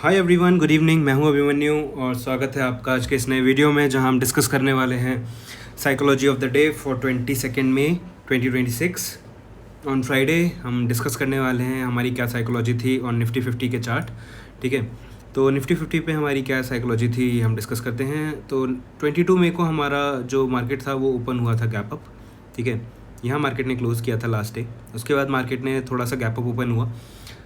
Hi everyone, good evening. मैं हूं अभिमन्यु और स्वागत है आपका आज के इस नए वीडियो में जहां हम डिस्कस करने वाले हैं psychology of the day for 22 मई 2026। ऑन फ्राइडे हम डिस्कस करने वाले हैं हमारी क्या साइकोलॉजी थी ऑन निफ्टी 50 के चार्ट। ठीक है, तो निफ्टी 50 पे हमारी क्या साइकोलॉजी थी हम डिस्कस करते हैं। तो 22 मई को हमारा जो मार्केट था वो ओपन हुआ था गैप अप। ठीक है, यहाँ मार्केट ने क्लोज़ किया था लास्ट डे। उसके बाद मार्केट ने थोड़ा सा गैप अप ओपन हुआ।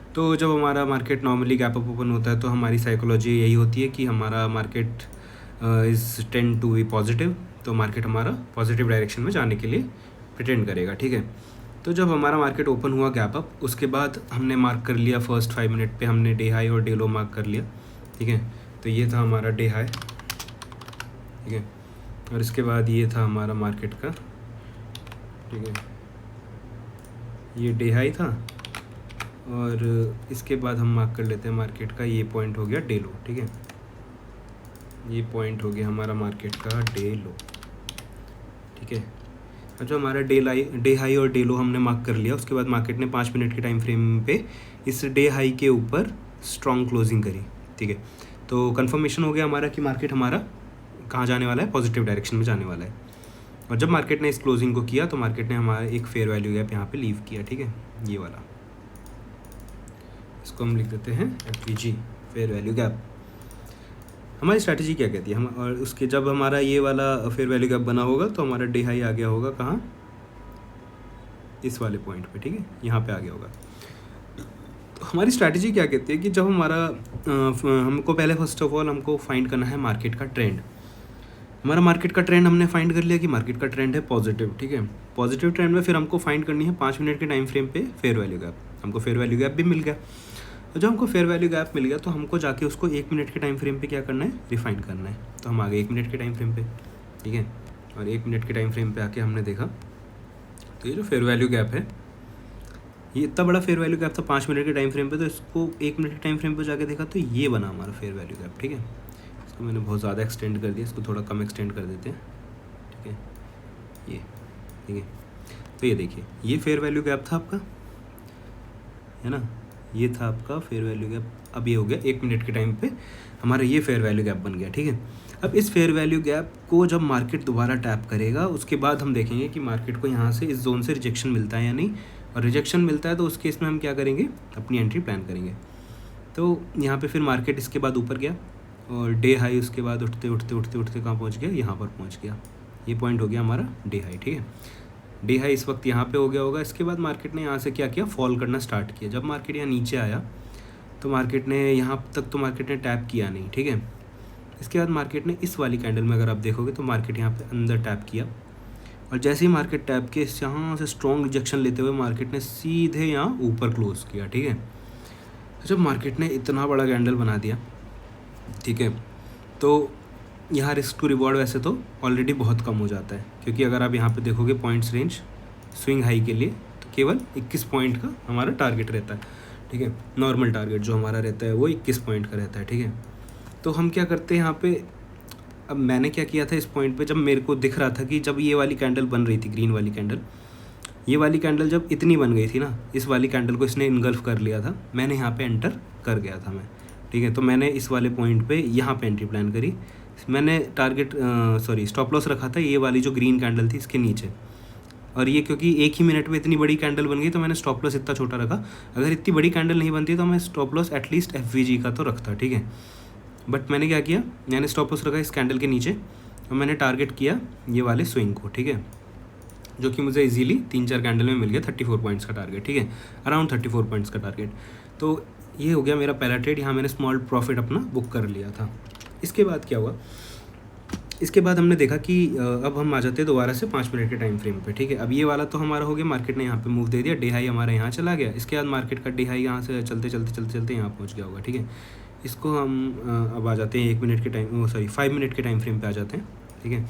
तो जब हमारा market normally gap up open होता है तो हमारी साइकोलॉजी यही होती है कि हमारा market is tend to be positive. तो मार्केट हमारा पॉजिटिव डायरेक्शन में जाने के लिए प्रिटेंड करेगा। ठीक है, तो जब हमारा मार्केट ओपन हुआ गैप अप, उसके बाद हमने मार्क कर लिया फर्स्ट 5 मिनट पे हमने डे हाई और डे लो मार्क कर लिया। ठीक है, तो ये था हमारा डे हाई। ठीक है, और इसके बाद ये था हमारा मार्केट का। ठीक है, ये डे हाई था और इसके बाद हम मार्क कर लेते हैं मार्केट का ये पॉइंट हो गया डे लो। ठीक है, ये पॉइंट हो गया हमारा मार्केट का डे लो। ठीक है, और जो हमारा डे हाई और डे लो हमने मार्क कर लिया, उसके बाद मार्केट ने 5 मिनट के टाइम फ्रेम पे इस डे हाई के ऊपर स्ट्रॉन्ग क्लोजिंग करी। ठीक है, तो कंफर्मेशन हो गया हमारा कि मार्केट हमारा कहाँ जाने वाला है, पॉजिटिव डायरेक्शन में जाने वाला है। और जब मार्केट ने इस क्लोजिंग को किया तो मार्केट ने हमारा एक फेयर वैल्यू गैप यहाँ पे लीव किया। ठीक है, ये वाला, इसको हम लिख देते हैं FVG, फेयर वैल्यू गैप। हमारी स्ट्रैटेजी क्या कहती है, हम और उसके जब हमारा ये वाला फेयर वैल्यू गैप बना होगा तो हमारा डे हाई आ गया होगा कहाँ, इस वाले पॉइंट पे। ठीक है, यहाँ पे आ गया होगा। तो हमारी स्ट्रैटेजी क्या कहती है कि जब हमारा हमको पहले फर्स्ट ऑफ ऑल हमको फाइंड करना है मार्केट का ट्रेंड। हमारा मार्केट का ट्रेंड हमने फाइंड कर लिया कि मार्केट का ट्रेंड है पॉजिटिव। ठीक है, पॉजिटिव ट्रेंड में फिर हमको फाइंड करनी है 5 मिनट के टाइम फ्रेम पे फेयर वैल्यू गैप। हमको फेयर वैल्यू गैप भी मिल गया। तो जब हमको फेयर वैल्यू गैप मिल गया तो हमको जाके उसको 1 मिनट के टाइम फ्रेम पे क्या करना है, रिफाइन करना है। तो हम आ गए 1 मिनट के टाइम फ्रेम पे। ठीक है, और 1 मिनट के टाइम फ्रेम पे आके हमने देखा तो ये जो फेयर वैल्यू गैप है, ये इतना बड़ा फेयर वैल्यू गैप था 5 मिनट के टाइम फ्रेम पे। तो इसको 1 मिनट के टाइम फ्रेम पे जाके देखा तो ये बना हमारा फेयर वैल्यू गैप। ठीक है, इसको मैंने बहुत ज़्यादा एक्सटेंड कर दिया, इसको थोड़ा कम एक्सटेंड कर देते हैं। ठीक है, ये ठीक है, तो ये देखिए ये फेयर वैल्यू गैप था आपका, है ना, ये था आपका फेयर वैल्यू गैप। अब ये हो गया 1 मिनट के टाइम पे हमारा ये फेयर वैल्यू गैप बन गया। ठीक है, अब इस फेयर वैल्यू गैप को जब मार्केट दोबारा टैप करेगा उसके बाद हम देखेंगे कि मार्केट को यहाँ से इस जोन से रिजेक्शन मिलता है या नहीं। और रिजेक्शन मिलता है तो उस केस में हम क्या करेंगे, अपनी एंट्री प्लान करेंगे। तो यहाँ पे फिर मार्केट इसके बाद ऊपर गया और डे हाई उसके बाद उठते उठते उठते उठते कहाँ पहुँच गया, यहाँ पर पहुँच गया। ये पॉइंट हो गया हमारा डे हाई। ठीक है, डे हाई इस वक्त यहाँ पे हो गया होगा। इसके बाद मार्केट ने यहाँ से क्या किया, फॉल करना स्टार्ट किया। जब मार्केट यहाँ नीचे आया तो मार्केट ने यहाँ तक तो मार्केट ने टैप किया नहीं। ठीक है, इसके बाद मार्केट ने इस वाली कैंडल में अगर आप देखोगे तो मार्केट यहाँ पे अंदर टैप किया और जैसे ही मार्केट टैप के यहाँ से स्ट्रॉन्ग रिजेक्शन लेते हुए मार्केट ने सीधे यहाँ ऊपर क्लोज किया। ठीक है, तो जब मार्केट ने इतना बड़ा कैंडल बना दिया, ठीक है, तो यहाँ रिस्क टू रिवॉर्ड वैसे तो ऑलरेडी बहुत कम हो जाता है, क्योंकि अगर आप यहाँ पे देखोगे पॉइंट्स रेंज स्विंग हाई के लिए तो केवल 21 पॉइंट का हमारा टारगेट रहता है। ठीक है, नॉर्मल टारगेट जो हमारा रहता है वो 21 पॉइंट का रहता है। ठीक है, तो हम क्या करते हैं यहाँ पे, अब मैंने क्या किया था इस पॉइंट पे, जब मेरे को दिख रहा था कि जब ये वाली कैंडल बन रही थी, ग्रीन वाली कैंडल, ये वाली कैंडल जब इतनी बन गई थी ना, इस वाली कैंडल को इसने इनगल्फ कर लिया था, मैंने यहाँ पे एंटर कर गया था मैं। ठीक है, तो मैंने इस वाले पॉइंट पे यहाँ पे एंट्री प्लान करी। मैंने टारगेट स्टॉप लॉस रखा था ये वाली जो ग्रीन कैंडल थी इसके नीचे। और ये क्योंकि एक ही मिनट में इतनी बड़ी कैंडल बन गई तो मैंने स्टॉप लॉस इतना छोटा रखा। अगर इतनी बड़ी कैंडल नहीं बनती तो मैं स्टॉप लॉस एटलीस्ट FVG का तो रखता। ठीक है, बट मैंने क्या किया, मैंने स्टॉप लॉस रखा इस कैंडल के नीचे और मैंने टारगेट किया ये वाले स्विंग को। ठीक है, जो कि मुझे इजीली 3-4 कैंडल में मिल गया 34 पॉइंट्स का टारगेट। ठीक है, अराउंड 34 पॉइंट्स का टारगेट। तो ये हो गया मेरा पहला ट्रेड, यहाँ मैंने स्मॉल प्रॉफिट अपना बुक कर लिया था। इसके बाद क्या हुआ, इसके बाद हमने देखा कि अब हम आ जाते हैं दोबारा से 5 मिनट के टाइम फ्रेम पे। ठीक है, अब ये वाला तो हमारा हो गया, मार्केट ने यहाँ पे मूव दे दिया, डे हाई हमारा यहाँ चला गया। इसके बाद मार्केट का डे हाई यहाँ से चलते चलते चलते चलते यहाँ पहुँच गया होगा। ठीक है, इसको हम अब आ जाते हैं 1 मिनट के टाइम 5 मिनट के टाइम फ्रेम पे आ जाते हैं। ठीक है,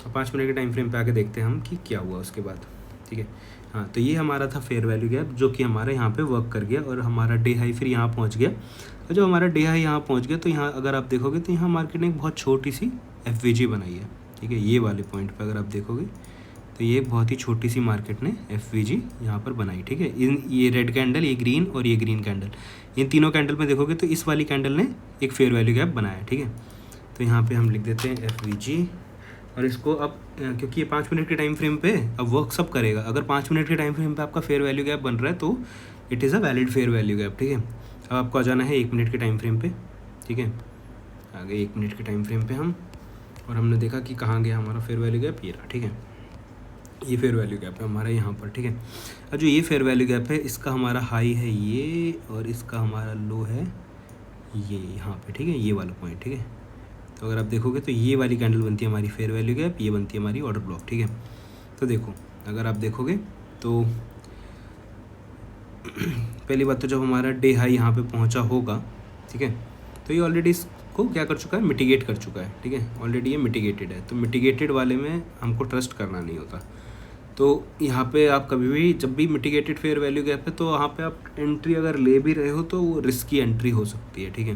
और 5 मिनट के टाइम फ्रेम पे आके देखते हैं हम कि क्या हुआ उसके बाद। ठीक है, हाँ, तो ये हमारा था फेयर वैल्यू गैप जो कि हमारे यहाँ पे वर्क कर गया और हमारा डे हाई फिर यहाँ पहुँच गया। और जब हमारा डे हाई यहाँ पहुँच गया तो यहाँ अगर आप देखोगे तो यहाँ मार्केट ने एक बहुत छोटी सी FVG बनाई है। ठीक है, ये वाले पॉइंट पे अगर आप देखोगे तो ये एक बहुत ही छोटी सी मार्केट ने FVG यहाँ पर बनाई, ठीक है। इन ये रेड कैंडल, ये ग्रीन और ये ग्रीन कैंडल, इन तीनों कैंडल में देखोगे तो इस वाली कैंडल ने एक फेयर वैल्यू गैप बनाया, ठीक है। तो यहाँ पे हम लिख देते हैं FVG, और इसको अब क्योंकि ये 5 मिनट के टाइम फ्रेम पे अब वर्क सब करेगा। अगर 5 मिनट के टाइम फ्रेम पे आपका फेयर वैल्यू गैप बन रहा है तो it is a valid fair value gap, ठीक है। अब आपको आ जाना है 1 मिनट के टाइम फ्रेम पे, ठीक है। आगे 1 मिनट के टाइम फ्रेम पे हम, और हमने देखा कि कहाँ गया हमारा फेयर वैल्यू गैप, ये रहा, ठीक है। ये फेयर वैल्यू गैप है हमारा यहाँ पर, ठीक है। अब जो ये फेयर वैल्यू गैप है इसका हमारा हाई है ये, और इसका हमारा लो है ये यहाँ पे, ठीक है, ये वाला पॉइंट, ठीक है। तो अगर आप देखोगे तो ये वाली कैंडल बनती है हमारी फेयर वैल्यू गैप, ये बनती है हमारी ऑर्डर ब्लॉक, ठीक है। तो देखो अगर आप देखोगे तो पहली बात तो जब हमारा डे हाई यहाँ पे पहुँचा होगा, ठीक है, तो ये ऑलरेडी इसको क्या कर चुका है, मिटिगेट कर चुका है, ठीक है। ऑलरेडी ये मिटिगेटेड है, तो मिटिगेटेड वाले में हमको ट्रस्ट करना नहीं होता। तो यहाँ पे आप कभी भी जब भी मिटिगेटेड फेयर वैल्यू गैप है तो वहाँ पे आप एंट्री अगर ले भी रहे हो तो वो रिस्की एंट्री हो सकती है, ठीक है।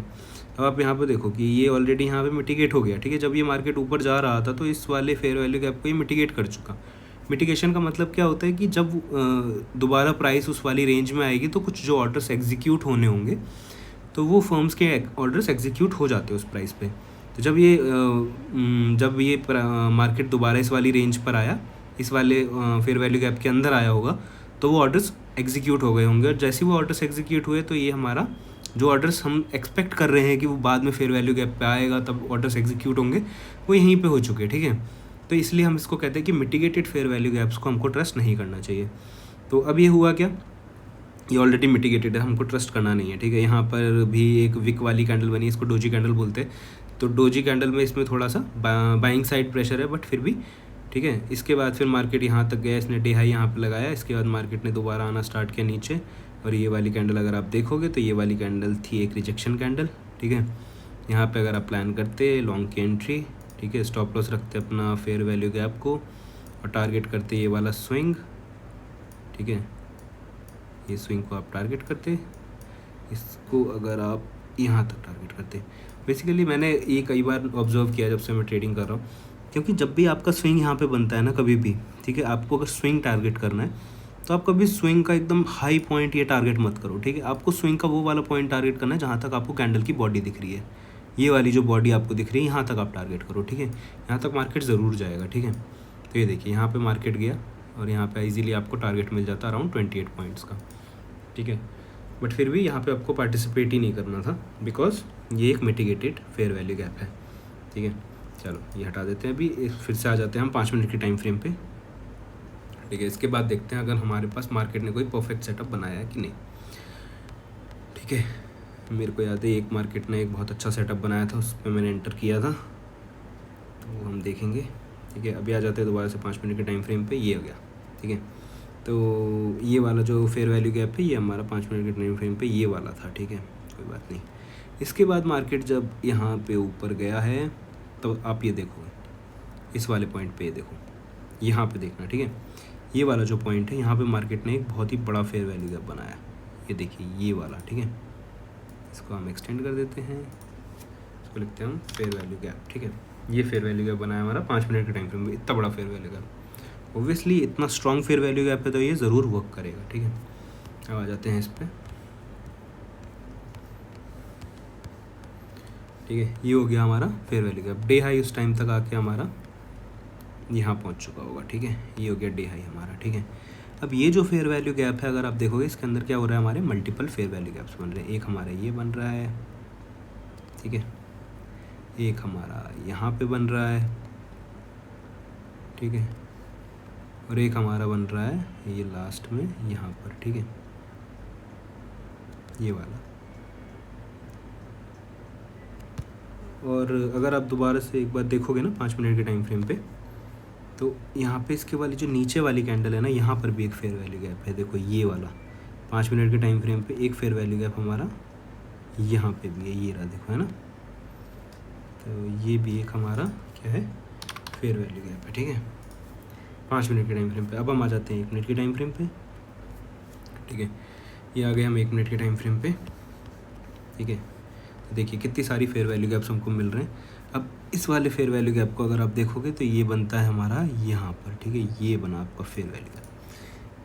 अब आप यहाँ पे देखो कि ये ऑलरेडी यहाँ पे मिटिगेट हो गया, ठीक है। जब ये मार्केट ऊपर जा रहा था तो इस वाले फेयर वैल्यू गैप को ये मिटिगेट कर चुका। मिटिगेशन का मतलब क्या होता है कि जब दोबारा प्राइस उस वाली रेंज में आएगी तो कुछ जो ऑर्डर्स एग्जीक्यूट होने होंगे तो वो फर्म्स के ऑर्डर्स एग्जीक्यूट हो जाते हैं उस प्राइस पे। तो जब ये मार्केट दोबारा इस वाली रेंज पर आया, इस वाले फेयर वैल्यू गैप के अंदर आया होगा, तो वो ऑर्डर्स एग्जीक्यूट हो गए होंगे, और जैसे वो ऑर्डर्स एग्जीक्यूट हुए तो ये हमारा जो ऑर्डर्स हम एक्सपेक्ट कर रहे हैं कि वो बाद में फेयर वैल्यू गैप पे आएगा तब ऑर्डर्स एग्जीक्यूट होंगे, वो यहीं पे हो चुके, ठीक है। तो इसलिए हम इसको कहते हैं कि मिटिगेटेड फेयर वैल्यू गैप्स को हमको ट्रस्ट नहीं करना चाहिए। तो अब ये हुआ क्या, ये ऑलरेडी मिटिगेटेड है, हमको ट्रस्ट करना नहीं है, ठीक है। यहाँ पर भी एक विक वाली कैंडल बनी, इसको डोजी कैंडल बोलते हैं। तो डोजी कैंडल में इसमें थोड़ा सा बाइंग साइड प्रेशर है, बट फिर भी ठीक है। इसके बाद फिर मार्केट यहाँ तक गया, इसने डे हाई यहाँ पे लगाया, इसके बाद मार्केट ने दोबारा आना स्टार्ट किया नीचे, और ये वाली कैंडल अगर आप देखोगे तो ये वाली कैंडल थी एक रिजेक्शन कैंडल, ठीक है। यहाँ पे अगर आप प्लान करते लॉन्ग की एंट्री, ठीक है, स्टॉप लॉस रखते अपना फेयर वैल्यू गैप को, और टारगेट करते ये वाला स्विंग, ठीक है। ये स्विंग को आप टारगेट करते, इसको अगर आप यहाँ तक टारगेट करते। बेसिकली मैंने ये कई बार ऑब्जर्व किया जब से मैं ट्रेडिंग कर रहा हूँ, क्योंकि जब भी आपका स्विंग यहाँ पे बनता है ना कभी भी, ठीक है, आपको अगर स्विंग टारगेट करना है तो आप कभी स्विंग का एकदम हाई पॉइंट ये टारगेट मत करो, ठीक है। आपको स्विंग का वो वाला पॉइंट टारगेट करना है जहाँ तक आपको कैंडल की बॉडी दिख रही है, ये वाली जो बॉडी आपको दिख रही है यहाँ तक आप टारगेट करो, ठीक है। यहाँ तक मार्केट ज़रूर जाएगा, ठीक है। तो ये देखिए यहाँ पे मार्केट गया और यहाँ पे इजीली आपको टारगेट मिल जाता अराउंड 28 पॉइंट्स का, ठीक है। बट फिर भी यहाँ पे आपको पार्टिसिपेट ही नहीं करना था, बिकॉज ये एक मिटिगेटेड फेयर वैल्यू गैप है, ठीक है। चलो ये हटा देते हैं, अभी फिर से आ जाते हैं हम 5 मिनट के टाइम फ्रेम पे, ठीक है। इसके बाद देखते हैं अगर हमारे पास मार्केट ने कोई परफेक्ट सेटअप बनाया है कि नहीं, ठीक है। मेरे को याद है एक मार्केट ने एक बहुत अच्छा सेटअप बनाया था, उस पर मैंने एंटर किया था, तो हम देखेंगे, ठीक है। अभी आ जाते हैं दोबारा से 5 मिनट के टाइम फ्रेम पे, ये हो गया, ठीक है। तो ये वाला जो फेयर वैल्यू गैप है ये हमारा 5 मिनट के टाइम फ्रेम पे ये वाला था, ठीक है, कोई बात नहीं। इसके बाद मार्केट जब यहाँ पे ऊपर गया है तो आप ये देखो इस वाले पॉइंट पे, ये देखो यहाँ पे देखना, ठीक है। ये वाला जो पॉइंट है यहाँ पे मार्केट ने एक बहुत ही बड़ा फेयर वैल्यू गैप बनाया, ये देखिए ये वाला, ठीक है। इसको हम एक्सटेंड कर देते हैं, इसको लिखते हैं हम फेयर वैल्यू गैप, ठीक है। ये फेयर वैल्यू गैप बनाया हमारा 5 मिनट के टाइम फ्रेम में, इतना बड़ा फेयर वैल्यू गैप, ओब्वियसली इतना स्ट्रॉन्ग फेयर वैल्यू गैप है तो ये ज़रूर वर्क करेगा, ठीक है। अब आ जाते हैं इस पर, ठीक है। ये हो गया हमारा fair value gap, day high उस टाइम तक आके हमारा यहाँ पहुँच चुका होगा, ठीक है। ये हो गया डे हाई हमारा, ठीक है। अब ये जो फेयर वैल्यू गैप है अगर आप देखोगे इसके अंदर क्या हो रहा है, हमारे मल्टीपल फेयर वैल्यू गैप्स बन रहे हैं। एक हमारा ये बन रहा है, ठीक है, एक हमारा यहाँ पे बन रहा है, ठीक है, और एक हमारा बन रहा है ये लास्ट में यहाँ पर, ठीक है, ये वाला। और अगर आप दोबारा से एक बार देखोगे ना 5 मिनट के टाइम फ्रेम पे, तो यहाँ पे इसके वाली जो नीचे वाली कैंडल है ना, यहाँ पर भी एक फेयर वैल्यू गैप है, देखो ये वाला 5 मिनट के टाइम फ्रेम पे एक फेयर वैल्यू गैप हमारा यहाँ पे भी है, ये रहा देखो, है ना। तो ये भी एक हमारा क्या है, फेयर वैल्यू गैप है, ठीक है, 5 मिनट के टाइम फ्रेम पे। अब हम आ जाते हैं 1 मिनट के टाइम फ्रेम पे, ठीक है। ये आ गए हम 1 मिनट के टाइम फ्रेम पे, ठीक है। तो देखिए कितनी सारी फेयर वैल्यू गैप्स हमको मिल रहे हैं। अब इस वाले फेयर वैल्यू गैप को अगर आप देखोगे तो ये बनता है हमारा यहाँ पर, ठीक है, ये बना आपका फेयर वैल्यू गैप।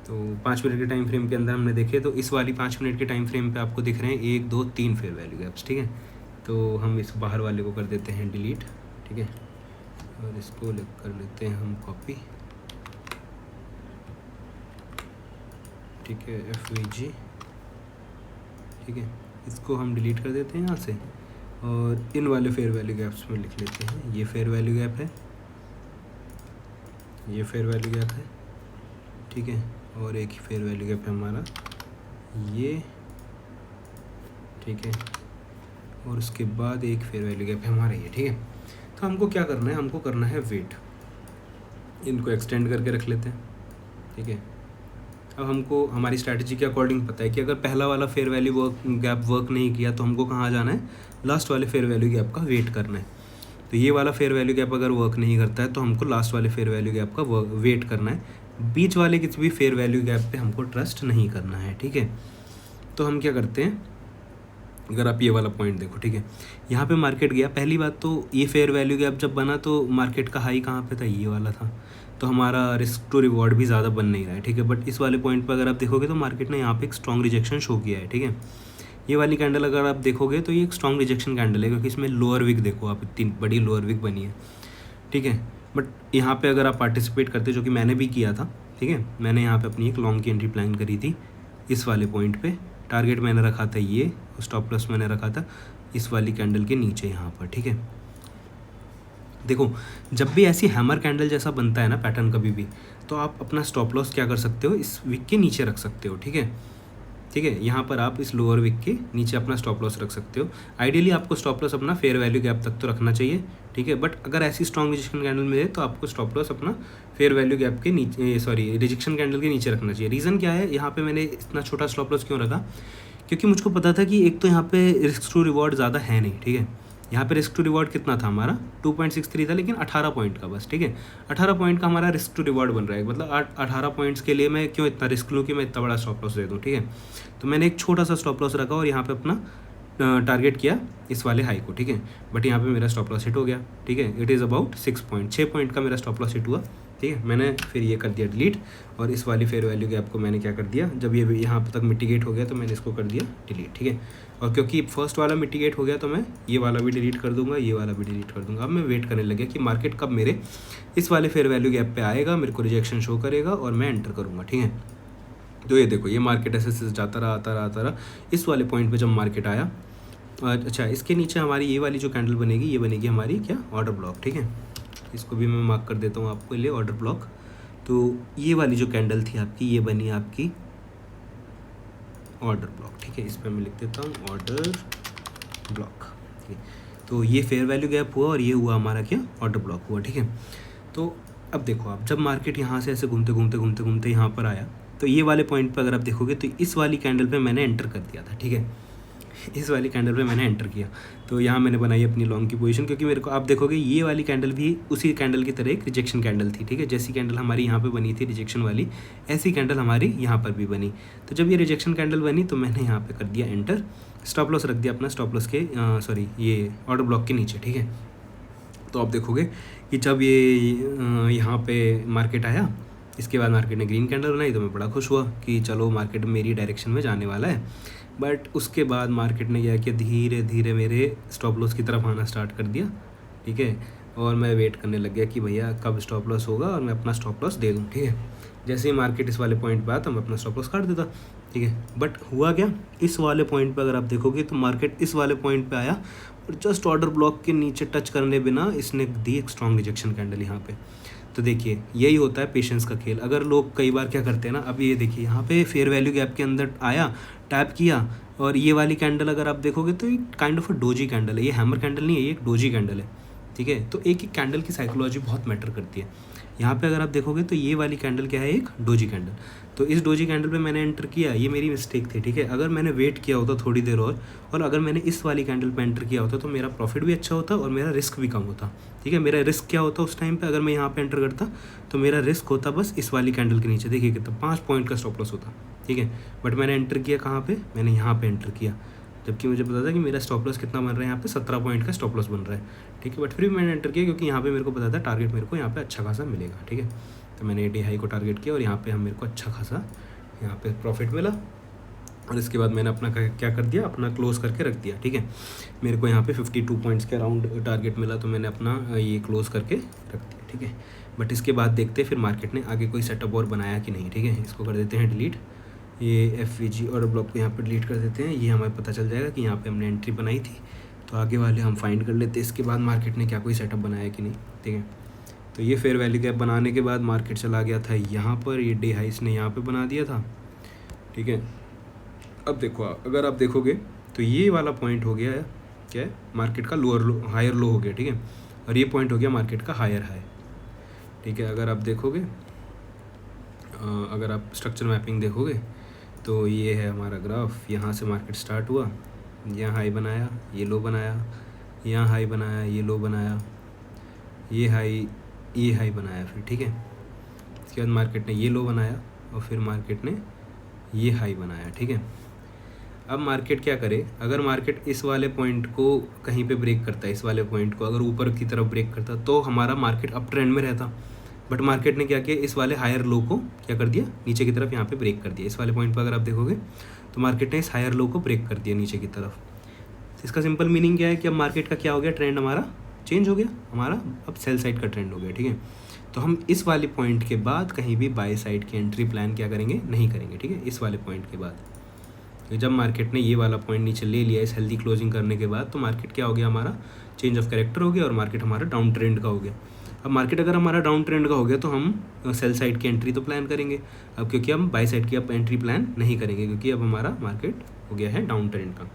तो 5 मिनट के टाइम फ्रेम के अंदर हमने देखे तो इस वाली 5 मिनट के टाइम फ्रेम पे आपको दिख रहे हैं 1 2 3 फेयर वैल्यू गैप्स, ठीक है। तो हम इस बाहर वाले को कर देते हैं डिलीट, ठीक है, और इसको कर लेते हैं हम कॉपी, ठीक है, FVG, ठीक है, इसको हम डिलीट कर देते हैं यहाँ से और इन वाले फेयर वैल्यू गैप्स में लिख लेते हैं ये फेयर वैल्यू गैप है, ये फेयर वैल्यू गैप है, ठीक है, और एक ही फेयर वैल्यू गैप है हमारा ये, ठीक है, और उसके बाद एक फेयर वैल्यू गैप है हमारा ये, ठीक है। तो हमको क्या करना है, हमको करना है वेट, इनको एक्सटेंड करके रख लेते हैं, ठीक है। अब हमको हमारी स्ट्रैटेजी के अकॉर्डिंग पता है कि अगर पहला वाला फेयर वैल्यू गैप वर्क नहीं किया तो हमको कहाँ जाना है, लास्ट वाले फेयर वैल्यू गैप का वेट करना है। तो ये वाला फेयर वैल्यू गैप अगर वर्क नहीं करता है तो हमको लास्ट वाले फेयर वैल्यू गैप का वेट करना है, बीच वाले किसी भी फेयर वैल्यू गैप पे हमको ट्रस्ट नहीं करना है, ठीक है। तो हम क्या करते हैं, अगर आप ये वाला पॉइंट देखो, ठीक है, यहाँ पे मार्केट गया, पहली बात तो ये फेयर वैल्यू गैप जब बना तो मार्केट का हाई कहाँ पे था, ये वाला था, तो हमारा रिस्क टू रिवॉर्ड भी ज़्यादा बन नहीं रहा है, ठीक है। बट इस वाले पॉइंट पर अगर आप देखोगे तो मार्केट ने यहाँ पे एक स्ट्रॉन्ग रिजेक्शन शो किया है, ठीक है। ये वाली कैंडल अगर आप देखोगे तो ये एक स्ट्रॉन्ग रिजेक्शन कैंडल है क्योंकि इसमें लोअर विक देखो आप, इतनी बड़ी लोअर विक बनी है, ठीक है। बट यहाँ पे अगर आप पार्टिसिपेट करते, जो कि मैंने भी किया था, ठीक है, मैंने यहाँ पे अपनी एक लॉन्ग की एंट्री प्लान करी थी इस वाले पॉइंट पे, टारगेट मैंने रखा था ये, स्टॉप लॉस मैंने रखा था इस वाली कैंडल के नीचे यहाँ पर, ठीक है। देखो जब भी ऐसी हैमर कैंडल जैसा बनता है ना पैटर्न कभी भी, तो आप अपना स्टॉप लॉस क्या कर सकते हो, इस विक के नीचे रख सकते हो, ठीक है, ठीक है। यहाँ पर आप इस लोअर विक के नीचे अपना स्टॉप लॉस रख सकते हो। आइडियली आपको स्टॉप लॉस अपना फेयर वैल्यू गैप तक तो रखना चाहिए, ठीक है। बट अगर ऐसी स्ट्रॉन्ग रिजेक्शन कैंडल मिले तो आपको स्टॉप लॉस अपना फेयर वैल्यू गैप के नीचे, सॉरी, रिजेक्शन कैंडल के नीचे रखना चाहिए। रीज़न क्या है, यहाँ पे मैंने इतना छोटा स्टॉप लॉस क्यों रखा, क्योंकि मुझको पता था कि एक तो यहाँ पे रिस्क टू रिवॉर्ड ज़्यादा है नहीं, ठीक है। यहाँ पे रिस्क टू रिवॉर्ड कितना था हमारा 2.63 था, लेकिन 18 पॉइंट का बस, ठीक है। 18 पॉइंट का हमारा रिस्क टू रिवॉर्ड बन रहा है, मतलब 18 पॉइंट्स के लिए मैं क्यों इतना रिस्क लूँ कि मैं इतना बड़ा स्टॉप लॉस दे दूँ, ठीक है। तो मैंने एक छोटा सा स्टॉप लॉस रखा और यहाँ पे अपना टारगेट किया इस वाले हाई को, ठीक है। बट यहाँ पे मेरा स्टॉप लॉस हिट हो गया, ठीक है, इट इज़ अबाउट 6 पॉइंट का मेरा स्टॉप लॉस हिट हुआ, ठीक है। मैंने फिर ये कर दिया डिलीट और इस वाली फेयर वैल्यू गैप को मैंने क्या कर दिया, जब ये यहाँ तक मिटिगेट हो गया तो मैंने इसको कर दिया डिलीट, ठीक है। और क्योंकि फर्स्ट वाला मिटिगेट हो गया तो मैं ये वाला भी डिलीट कर दूंगा, ये वाला भी डिलीट कर दूंगा। अब मैं वेट करने लगा कि मार्केट कब मेरे इस वाले फेयर वैल्यू गैप पे आएगा, मेरे को रिजेक्शन शो करेगा और मैं एंटर करूँगा, ठीक है। तो ये देखो ये मार्केट ऐसे जाता रहा, इस वाले पॉइंट पे जब मार्केट आया, अच्छा इसके नीचे हमारी ये वाली जो कैंडल बनेगी, ये बनेगी हमारी क्या, ऑर्डर ब्लॉक, ठीक है। इसको भी मैं मार्क कर देता हूँ आपके लिए, ऑर्डर ब्लॉक। तो ये वाली जो कैंडल थी आपकी, ये बनी आपकी ऑर्डर ब्लॉक, ठीक है। इस पर मैं लिख देता हूँ ऑर्डर ब्लॉक, ठीक है। तो ये फेयर वैल्यू गैप हुआ और ये हुआ हमारा क्या, ऑर्डर ब्लॉक हुआ, ठीक है। तो अब देखो आप, जब मार्केट यहाँ से ऐसे घूमते यहाँ पर आया तो ये वाले पॉइंट पर अगर आप देखोगे तो इस वाली कैंडल पे मैंने एंटर कर दिया था, ठीक है। इस वाली कैंडल पे मैंने एंटर किया, तो यहाँ मैंने बनाई अपनी लॉन्ग की पोजीशन, क्योंकि मेरे को आप देखोगे ये वाली कैंडल भी उसी कैंडल की तरह एक रिजेक्शन कैंडल थी, ठीक है। जैसी कैंडल हमारी यहाँ पे बनी थी रिजेक्शन वाली, ऐसी कैंडल हमारी यहाँ पर भी बनी। तो जब ये रिजेक्शन कैंडल बनी तो मैंने यहाँ पे कर दिया एंटर, स्टॉप लॉस रख दिया अपना स्टॉप लॉस के सॉरी ये ऑर्डर ब्लॉक के नीचे, ठीक है। तो आप देखोगे कि जब ये यहाँ पे मार्केट आया, इसके बाद मार्केट ने ग्रीन कैंडल बनाई तो मैं बड़ा खुश हुआ कि चलो मार्केट मेरी डायरेक्शन में जाने वाला है। बट उसके बाद मार्केट ने क्या किया, धीरे धीरे मेरे स्टॉप लॉस की तरफ आना स्टार्ट कर दिया, ठीक है। और मैं वेट करने लग गया कि भैया कब स्टॉप लॉस होगा और मैं अपना स्टॉप लॉस दे दूँ, ठीक है। जैसे ही मार्केट इस वाले पॉइंट पे आया तो मैं अपना स्टॉप लॉस काट देता, ठीक है। बट हुआ क्या, इस वाले पॉइंट पे अगर आप देखोगे तो मार्केट इस वाले पॉइंट पे आया और जस्ट ऑर्डर ब्लॉक के नीचे टच करने बिना इसने दी एक स्ट्रॉन्ग रिजेक्शन कैंडल यहाँ पे। तो देखिए यही होता है पेशेंस का खेल। अगर लोग कई बार क्या करते हैं ना, अब ये देखिए यहाँ पे फेयर वैल्यू गैप के अंदर आया, टैप किया, और ये वाली कैंडल अगर आप देखोगे तो एक kind of a doji candle है, ये हैमर कैंडल नहीं है, ये एक डोजी कैंडल है, ठीक है। तो एक कैंडल की साइकोलॉजी बहुत मैटर करती है। यहाँ पे अगर आप देखोगे तो ये वाली कैंडल क्या है, एक डोजी कैंडल। तो इस डोजी कैंडल पे मैंने एंटर किया, ये मेरी मिस्टेक थी, ठीक है। अगर मैंने वेट किया होता थोड़ी देर और अगर मैंने इस वाली कैंडल पे एंटर किया होता तो मेरा प्रॉफिट भी अच्छा होता और मेरा रिस्क भी कम होता, ठीक है। मेरा रिस्क क्या होता उस टाइम पे, अगर मैं यहाँ पे एंटर करता तो मेरा रिस्क होता बस इस वाली कैंडल के नीचे, देखिए कितना 5 पॉइंट का स्टॉप लॉस होता, ठीक है। बट मैंने एंटर किया कहाँ पे, मैंने यहाँ पे एंटर किया। जबकि मुझे पता था कि मेरा स्टॉप लॉस कितना बन रहा है, यहाँ पे 17 पॉइंट का स्टॉप लॉस बन रहा है, ठीक है। बट फिर भी मैंने एंटर किया क्योंकि यहाँ पे मेरे को पता था टारगेट मेरे को यहाँ पे अच्छा खासा मिलेगा, ठीक है। तो मैंने डे हाई को टारगेट किया और यहाँ पे मेरे को अच्छा खासा यहाँ पे प्रॉफिट मिला। और इसके बाद मैंने अपना क्या कर दिया, अपना क्लोज करके रख दिया, ठीक है। मेरे को यहाँ पे 52 पॉइंट्स के अराउंड टारगेट मिला, तो मैंने अपना ये क्लोज करके रख दिया, ठीक है। बट इसके बाद देखते हैं फिर मार्केट ने आगे कोई सेटअप और बनाया कि नहीं, ठीक है। इसको कर देते हैं डिलीट, ये FVG और ब्लॉक को यहाँ पर डिलीट कर देते हैं। ये हमें पता चल जाएगा कि यहाँ पर हमने एंट्री बनाई थी, तो आगे वाले हम फाइंड कर लेते हैं इसके बाद मार्केट ने क्या कोई सेटअप बनाया कि नहीं, ठीक है। तो ये फेयर वैल्यू गैप बनाने के बाद मार्केट चला गया था यहाँ पर, ये डे हाई इसने यहाँ पे बना दिया था, ठीक है। अब देखो, अगर आप देखोगे तो ये वाला पॉइंट हो गया है क्या है, मार्केट का लोअर लो, हायर लो हो गया, ठीक है। और ये पॉइंट हो गया मार्केट का हायर हाई, ठीक है। अगर आप देखोगे, अगर आप स्ट्रक्चर मैपिंग देखोगे तो ये है हमारा ग्राफ, यहाँ से मार्केट स्टार्ट हुआ, यहाँ हाई बनाया, ये लो बनाया, यहाँ हाई बनाया, ये लो बनाया, ये हाई बनाया फिर, ठीक है। इसके बाद मार्केट ने ये लो बनाया और फिर मार्केट ने ये हाई बनाया, ठीक है। अब मार्केट क्या करे, अगर मार्केट इस वाले पॉइंट को कहीं पे ब्रेक करता है, इस वाले पॉइंट को अगर ऊपर की तरफ ब्रेक करता तो हमारा मार्केट अप ट्रेंड में रहता। बट मार्केट ने क्या किया, इस वाले हायर लो को क्या कर दिया, नीचे की तरफ यहाँ पे ब्रेक कर दिया। इस वाले पॉइंट पर अगर आप देखोगे तो मार्केट ने इस हायर लो को ब्रेक कर दिया नीचे की तरफ। इसका सिंपल मीनिंग क्या है कि अब मार्केट का क्या हो गया, ट्रेंड हमारा चेंज हो गया, हमारा अब सेल साइड का ट्रेंड हो गया, ठीक है। तो हम इस वाले पॉइंट के बाद कहीं भी बाय साइड की एंट्री प्लान क्या करेंगे, नहीं करेंगे, ठीक है। इस वाले पॉइंट के बाद, तो जब मार्केट ने ये वाला पॉइंट नीचे ले लिया इस हेल्दी क्लोजिंग करने के बाद, तो मार्केट क्या हो गया, हमारा चेंज ऑफ कैरेक्टर हो गया और मार्केट हमारा डाउन ट्रेंड का हो गया। अब मार्केट अगर हमारा डाउन ट्रेंड का हो गया तो हम सेल साइड की एंट्री तो प्लान करेंगे अब, क्योंकि हम बाय साइड की अब एंट्री प्लान नहीं करेंगे, क्योंकि अब हमारा मार्केट हो गया है डाउन ट्रेंड का,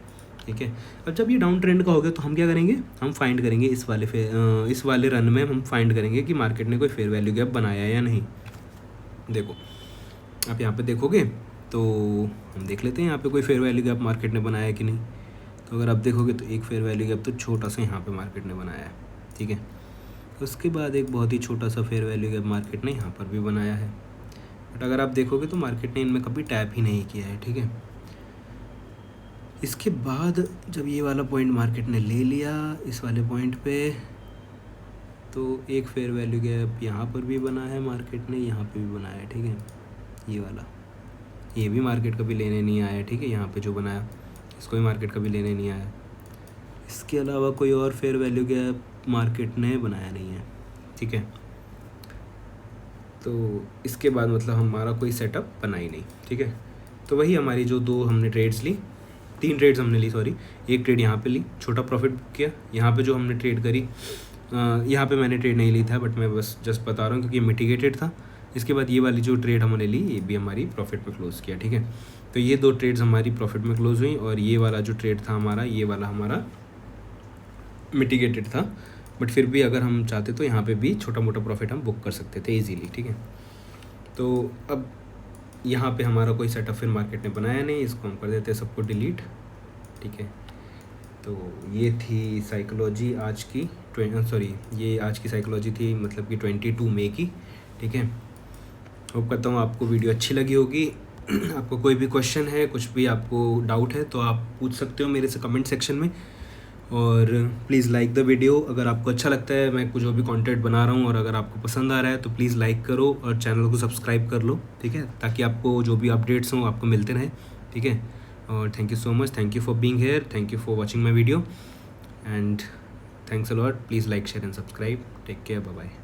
ठीक है। अब जब ये डाउन ट्रेंड का हो गया तो हम क्या करेंगे, हम फाइंड करेंगे इस वाले रन में हम फाइंड करेंगे कि मार्केट ने कोई फेयर वैल्यू गैप बनाया या नहीं। देखो आप यहाँ पे देखोगे तो हम देख लेते हैं यहाँ पे कोई फेयर वैल्यू गैप मार्केट ने बनाया कि नहीं। तो अगर आप देखोगे तो एक फेयर वैल्यू गैप तो छोटा सा यहाँ पे मार्केट ने बनाया है, ठीक है। उसके बाद एक बहुत ही छोटा सा फेयर वैल्यू गैप मार्केट ने यहाँ पर भी बनाया है। बट अगर आप देखोगे तो मार्केट ने इनमें कभी टैप ही नहीं किया है, ठीक है। इसके बाद जब ये वाला पॉइंट मार्केट ने ले लिया इस वाले पॉइंट पे, तो एक फेयर वैल्यू गैप यहाँ पर भी बना है मार्केट ने, यहाँ पे भी बनाया है, ठीक है। ये वाला, ये भी मार्केट कभी लेने नहीं आया, ठीक है। यहाँ पे जो बनाया इसको भी मार्केट कभी लेने नहीं आया। इसके अलावा कोई और फेयर वैल्यू गैप मार्केट ने बनाया नहीं है, ठीक है। तो इसके बाद मतलब हमारा कोई सेटअप बना ही नहीं, ठीक है। तो वही हमारी जो दो हमने ट्रेड्स ली, 3 ट्रेड्स हमने ली, सॉरी, एक ट्रेड यहाँ पे ली, छोटा प्रॉफिट बुक किया। यहाँ पे जो हमने ट्रेड करी, यहाँ पे मैंने ट्रेड नहीं ली था, बट मैं बस जस्ट बता रहा हूँ क्योंकि मिटिगेटेड था। इसके बाद ये वाली जो ट्रेड हमने ली ये भी हमारी प्रॉफिट में क्लोज़ किया, ठीक है। तो ये 2 ट्रेड्स हमारी प्रॉफिट में क्लोज हुई और ये वाला जो ट्रेड था हमारा, ये वाला हमारा मिटिगेटेड था। बट फिर भी अगर हम चाहते तो यहाँ पे भी छोटा मोटा प्रॉफिट हम बुक कर सकते थे इजीली, ठीक है। तो अब यहाँ पे हमारा कोई सेटअप फिर मार्केट ने बनाया नहीं, इसको हम कर देते हैं सबको डिलीट, ठीक है। तो ये थी साइकोलॉजी आज की, ये आज की साइकोलॉजी थी मतलब कि 22 मई की, ठीक है। होप करता हूँ आपको वीडियो अच्छी लगी होगी। आपको कोई भी क्वेश्चन है, कुछ भी आपको डाउट है तो आप पूछ सकते हो मेरे से कमेंट सेक्शन में। और प्लीज़ लाइक द वीडियो, अगर आपको अच्छा लगता है मैं कुछ जो भी कंटेंट बना रहा हूँ और अगर आपको पसंद आ रहा है तो प्लीज़ लाइक करो और चैनल को सब्सक्राइब कर लो, ठीक है, ताकि आपको जो भी अपडेट्स हों आपको मिलते रहें, ठीक है। और thank you so much, thank you for being here, thank you for watching my video and thanks a lot. Please like, share and subscribe. Take care, bye bye.